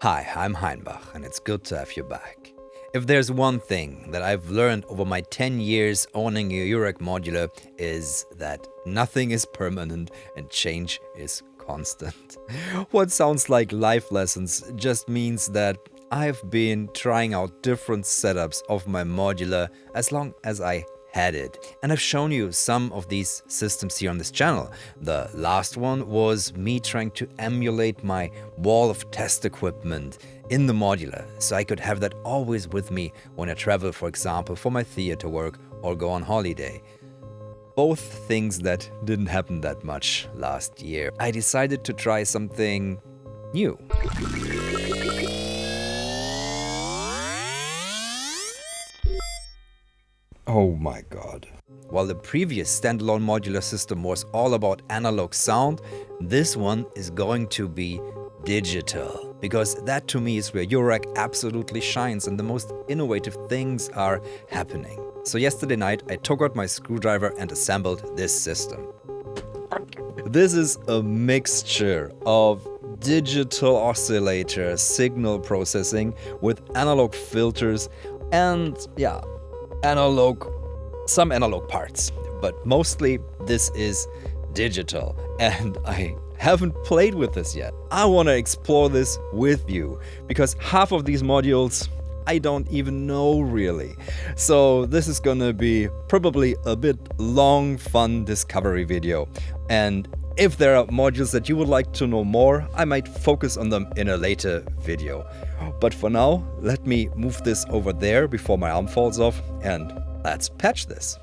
Hi, I'm Heinbach, and it's good to have you back. If there's one thing that I've learned over my 10 years owning a Eurorack modular is that nothing is permanent and change is constant. What sounds like life lessons just means that I've been trying out different setups of my modular as long as I had it. And I've shown you some of these systems here on this channel. The last one was me trying to emulate my wall of test equipment in the modular, so I could have that always with me when I travel, for example, for my theater work or go on holiday. Both things that didn't happen that much last year. I decided to try something new. Oh my god. While the previous standalone modular system was all about analog sound, this one is going to be digital. Because that to me is where Eurorack absolutely shines and the most innovative things are happening. So yesterday night I took out my screwdriver and assembled this system. This is a mixture of digital oscillator signal processing with analog filters and some analog parts, but mostly this is digital and I haven't played with this yet. I want to explore this with you because half of these modules I don't even know really. So this is gonna be probably a bit long, fun discovery video. And if there are modules that you would like to know more, I might focus on them in a later video. But for now, let me move this over there before my arm falls off and let's patch this.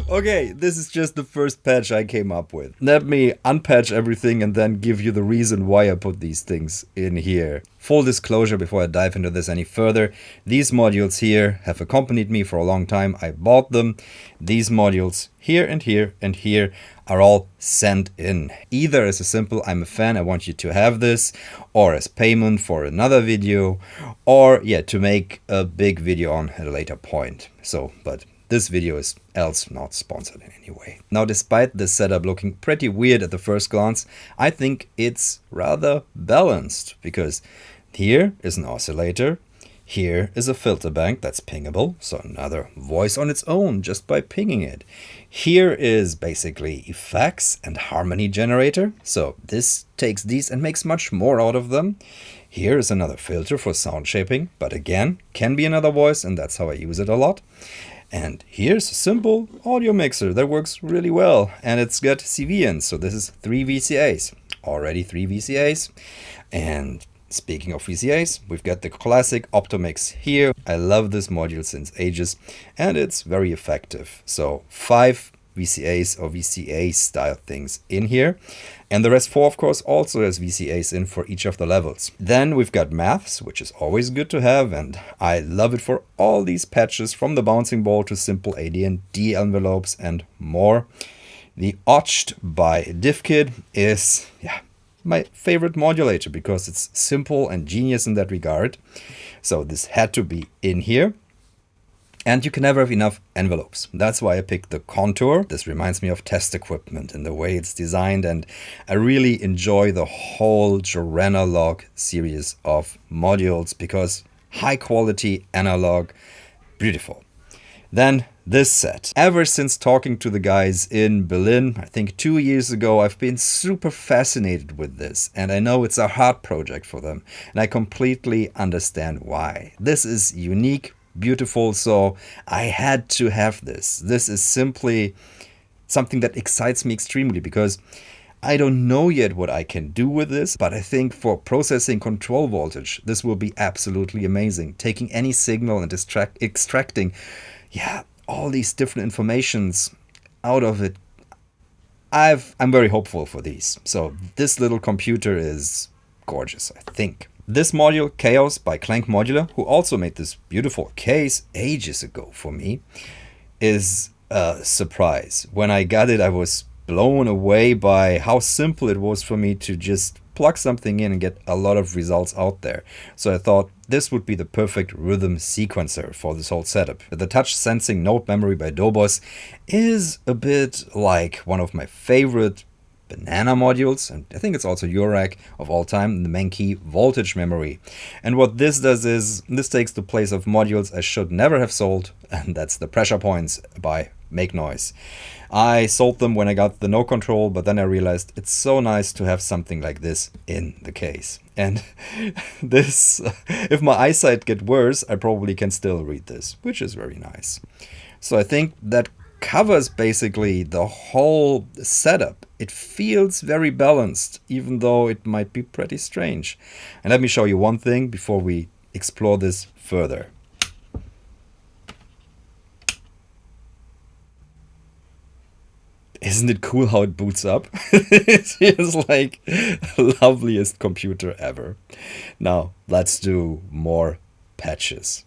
Okay, this is just the first patch I came up with. Let me unpatch everything and then give you the reason why I put these things in here. Full disclosure before I dive into this any further, these modules here have accompanied me for a long time. I bought them. These modules here and here and here are all sent in. Either as a simple I'm a fan, I want you to have this, or as payment for another video, or to make a big video on at a later point. But this video is else not sponsored in any way. Now, despite this setup looking pretty weird at the first glance, I think it's rather balanced because here is an oscillator, here is a filter bank that's pingable, so another voice on its own just by pinging it. Here is basically effects and harmony generator, so this takes these and makes much more out of them. Here is another filter for sound shaping, but again, can be another voice and that's how I use it a lot. And here's a simple audio mixer that works really well. And it's got CV in, so this is 3 VCAs. Already 3 VCAs. And speaking of VCAs, we've got the classic Optomix here. I love this module since ages and it's very effective. So 5 VCAs or VCA style things in here. And the rest 4, of course, also has VCAs in for each of the levels. Then we've got maths, which is always good to have. And I love it for all these patches from the bouncing ball to simple AD&D envelopes and more. The Ocht by DivKid is my favorite modulator because it's simple and genius in that regard. So this had to be in here. And you can never have enough envelopes. That's why I picked the Contour. This reminds me of test equipment in the way it's designed, and I really enjoy the whole Joranalogue series of modules because high quality analog, beautiful. Then this set. Ever since talking to the guys in Berlin, I think 2 years ago, I've been super fascinated with this, and I know it's a hard project for them, and I completely understand why. This is unique, beautiful, so I had to have this. This is simply something that excites me extremely because I don't know yet what I can do with this, but I think for processing control voltage, this will be absolutely amazing. Taking any signal and extracting, all these different informations out of it. I'm very hopeful for these. So this little computer is gorgeous, I think. This module, Chaos by Clank Modular, who also made this beautiful case ages ago for me, is a surprise. When I got it, I was blown away by how simple it was for me to just plug something in and get a lot of results out there. So I thought this would be the perfect rhythm sequencer for this whole setup. The touch sensing node memory by Doboz is a bit like one of my favorite banana modules, and I think it's also Eurorack of all time, the main key voltage memory. And what this does is, this takes the place of modules I should never have sold, and that's the pressure points by Make Noise. I sold them when I got the no control, but then I realized it's so nice to have something like this in the case. And this, if my eyesight gets worse, I probably can still read this, which is very nice. So I think that covers basically the whole setup. It feels very balanced, even though it might be pretty strange. And let me show you one thing before we explore this further. Isn't it cool how it boots up? It feels like the loveliest computer ever. Now, let's do more patches.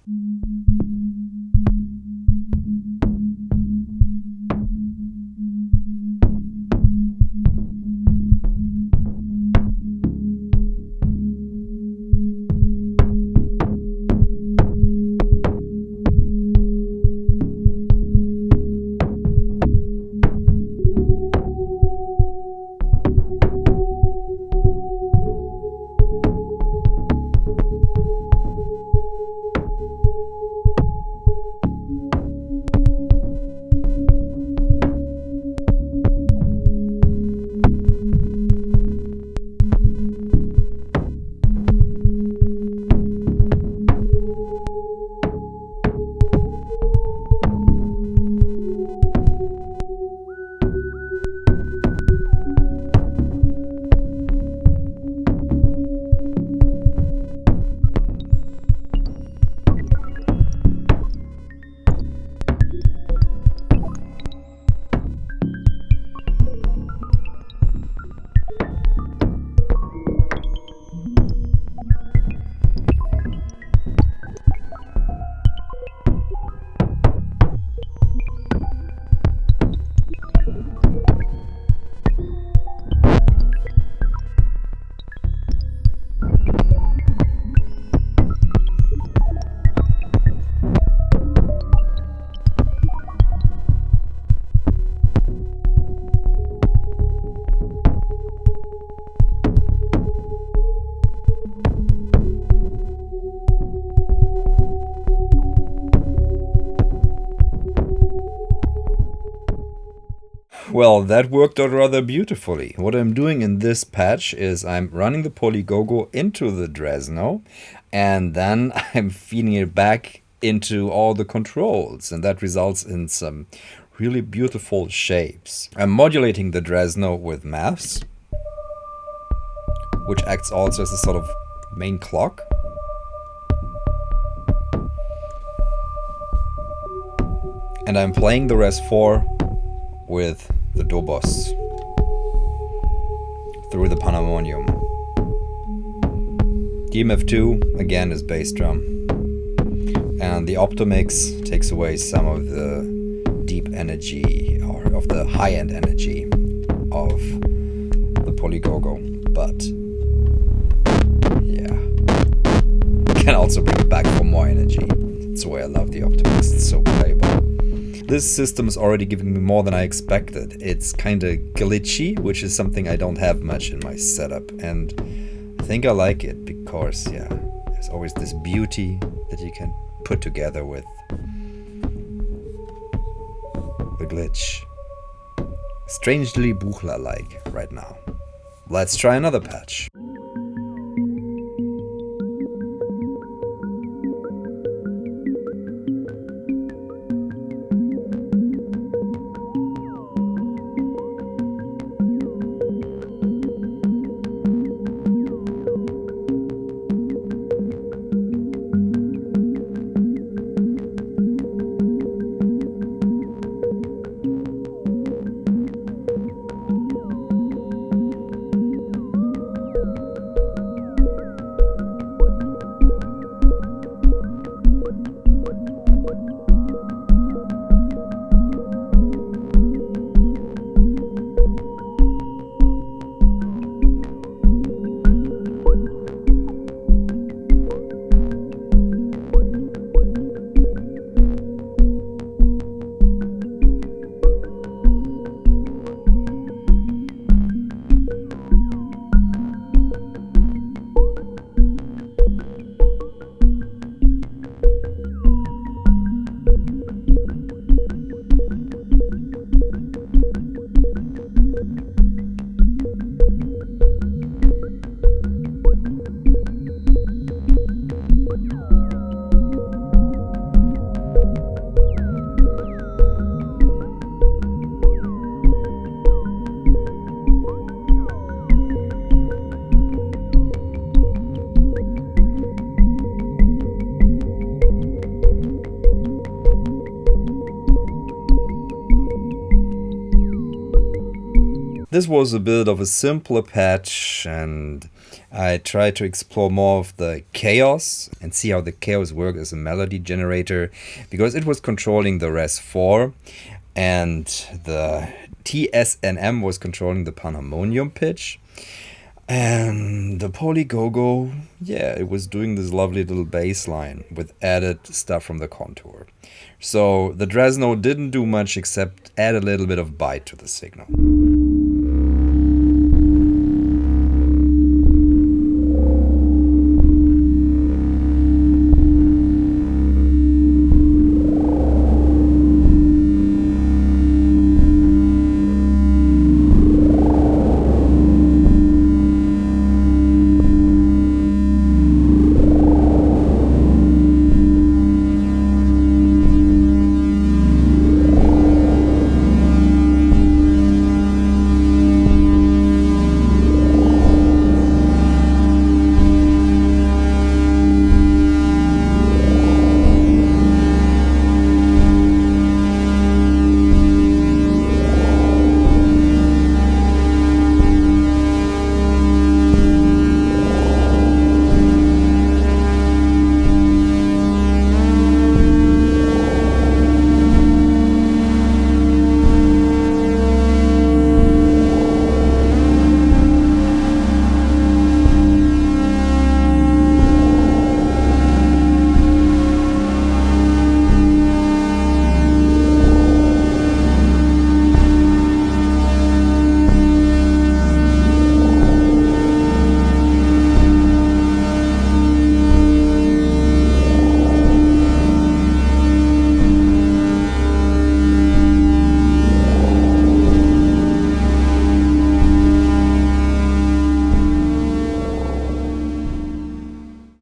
Well, that worked out rather beautifully. What I'm doing in this patch is I'm running the Polygogo into the Dresno, and then I'm feeding it back into all the controls, and that results in some really beautiful shapes. I'm modulating the Dresno with maths, which acts also as a sort of main clock. And I'm playing the Res4 with the Doboz through the PANHARMONIUM. DMF2 again is bass drum, and the Optomix takes away some of the deep energy or of the high-end energy of the Polygogo, but yeah, can also bring it back for more energy. That's why I love the Optimist, it's so playable. This system is already giving me more than I expected. It's kinda glitchy, which is something I don't have much in my setup, and I think I like it because, yeah, there's always this beauty that you can put together with the glitch. Strangely Buchla-like right now. Let's try another patch. This was a bit of a simpler patch, and I tried to explore more of the chaos and see how the chaos worked as a melody generator, because it was controlling the Res 4 and the TSNM was controlling the PANHARMONIUM pitch. And the Polygogo, yeah, it was doing this lovely little bass line with added stuff from the contour. So the Dresno didn't do much except add a little bit of bite to the signal.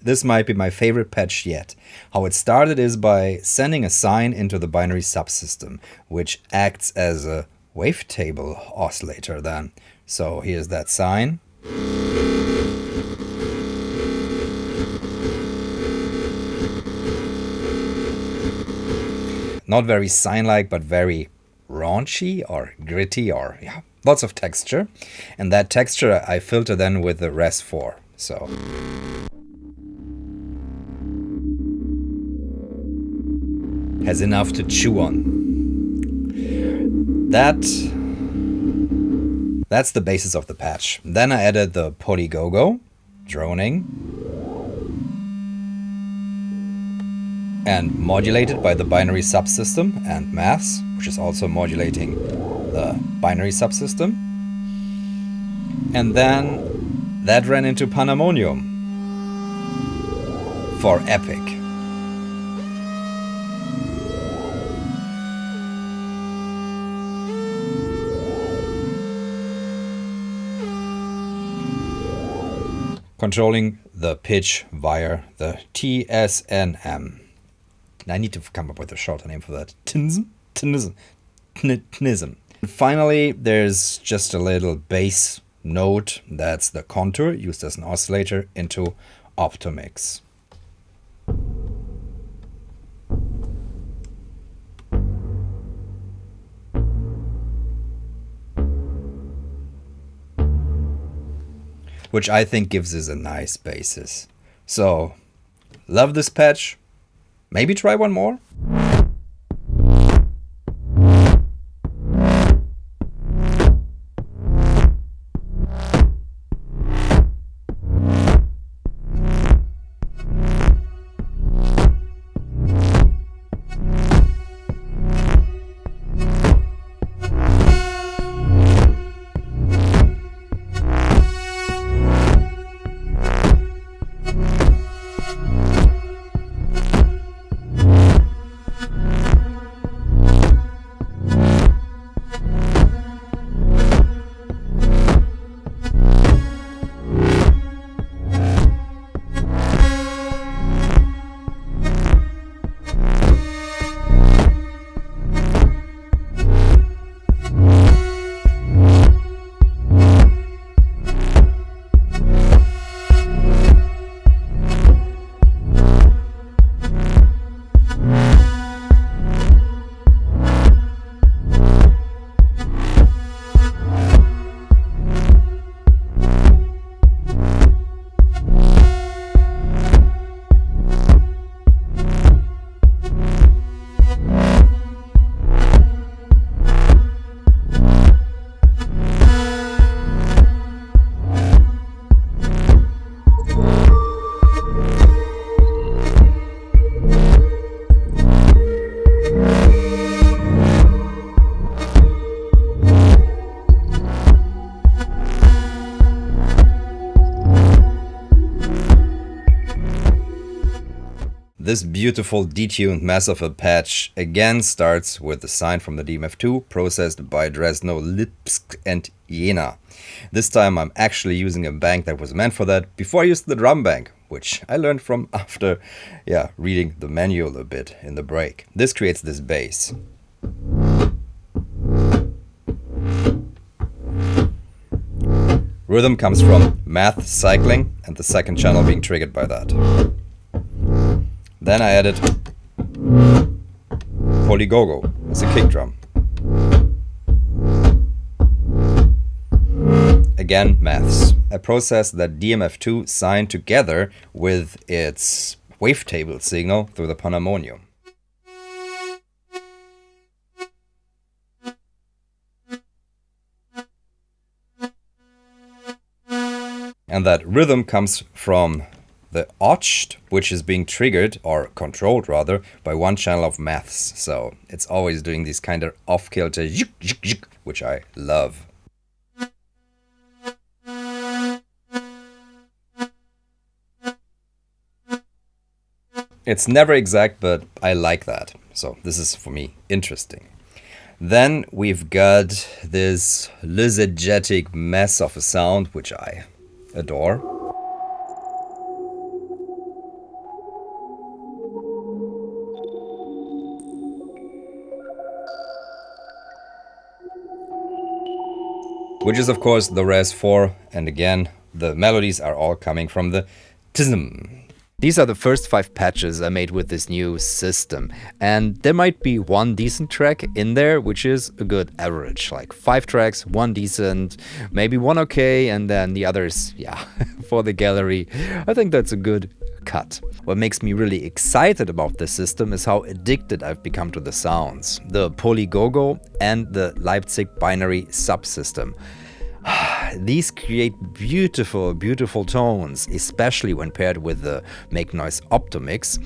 This might be my favorite patch yet. How it started is by sending a sine into the binary subsystem, which acts as a wavetable oscillator then. So here's that sine. Not very sine-like, but very raunchy or gritty, or yeah, lots of texture. And that texture I filter then with the Res 4. So has enough to chew on. That's the basis of the patch. Then I added the Polygogo, droning. and modulated by the binary subsystem and maths, which is also modulating the binary subsystem. And then that ran into PANHARMONIUM for epic. Controlling the pitch via the TSNM. I need to come up with a shorter name for that. Tnism. Finally, there's just a little bass note. That's the contour used as an oscillator into Optomix. Which I think gives us a nice basis. So, love this patch. Maybe try one more? This beautiful detuned mess of a patch again starts with the sign from the DMF2 processed by Dresno, Lipsk and Jena. This time I'm actually using a bank that was meant for that before I used the drum bank, which I learned from after reading the manual a bit in the break. This creates this bass. Rhythm comes from math cycling and the second channel being triggered by that. Then I added Polygogo as a kick drum. Again, maths. I processed that DMF2 sign together with its wavetable signal through the PANHARMONIUM. And that rhythm comes from the Ocht, which is being triggered, or controlled rather, by one channel of maths. So it's always doing these kind of off-kilter, which I love. It's never exact, but I like that. So this is, for me, interesting. Then we've got this lysegetic mess of a sound, which I adore. Which is of course the Res 4, and again, the melodies are all coming from the TSM. These are the first 5 patches I made with this new system, and there might be one decent track in there, which is a good average, like 5 tracks, 1 decent, maybe 1 okay, and then the others, for the gallery. I think that's a good cut. What makes me really excited about this system is how addicted I've become to the sounds, the Polygogo and the Leipzig binary subsystem. These create beautiful, beautiful tones, especially when paired with the Make Noise Optomix.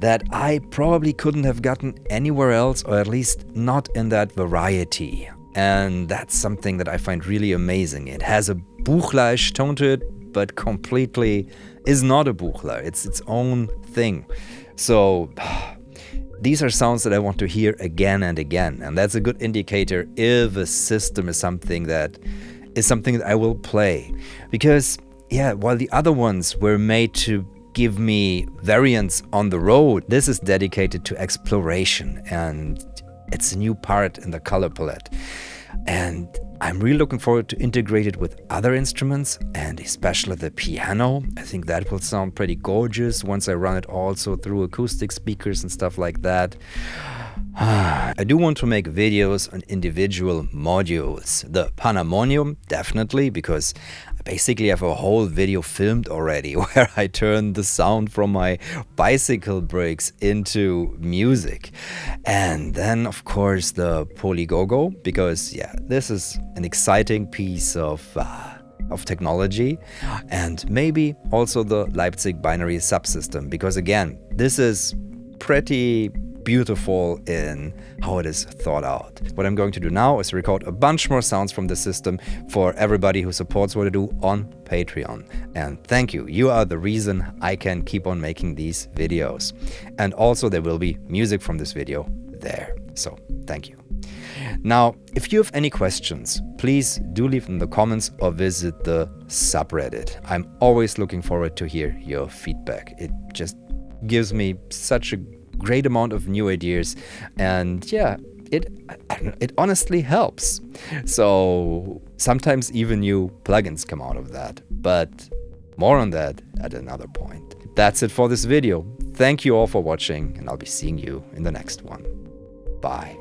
that I probably couldn't have gotten anywhere else, or at least not in that variety. And that's something that I find really amazing. It has a Buchler-ish tone to it, but completely is not a Buchler. It's its own thing. So these are sounds that I want to hear again and again. And that's a good indicator if a system is something that I will play. Because, yeah, while the other ones were made to give me variants on the road, this is dedicated to exploration, and it's a new part in the color palette. And I'm really looking forward to integrate it with other instruments, and especially the piano. I think that will sound pretty gorgeous once I run it also through acoustic speakers and stuff like that. I do want to make videos on individual modules. The PANHARMONIUM, definitely, because I basically have a whole video filmed already where I turn the sound from my bicycle brakes into music. And then, of course, the Polygogo, because, yeah, this is an exciting piece of technology. And maybe also the Leipzig binary subsystem, because, again, this is pretty beautiful in how it is thought out. What I'm going to do now is record a bunch more sounds from the system for everybody who supports what I do on Patreon. And thank you. You are the reason I can keep on making these videos. And also there will be music from this video there. So thank you. Now, if you have any questions, please do leave in the comments or visit the subreddit. I'm always looking forward to hear your feedback. It just gives me such a great amount of new ideas, and yeah, it honestly helps. So sometimes even new plugins come out of that, but more on that at another point. That's it for this video. Thank you all for watching, and I'll be seeing you in the next one. Bye.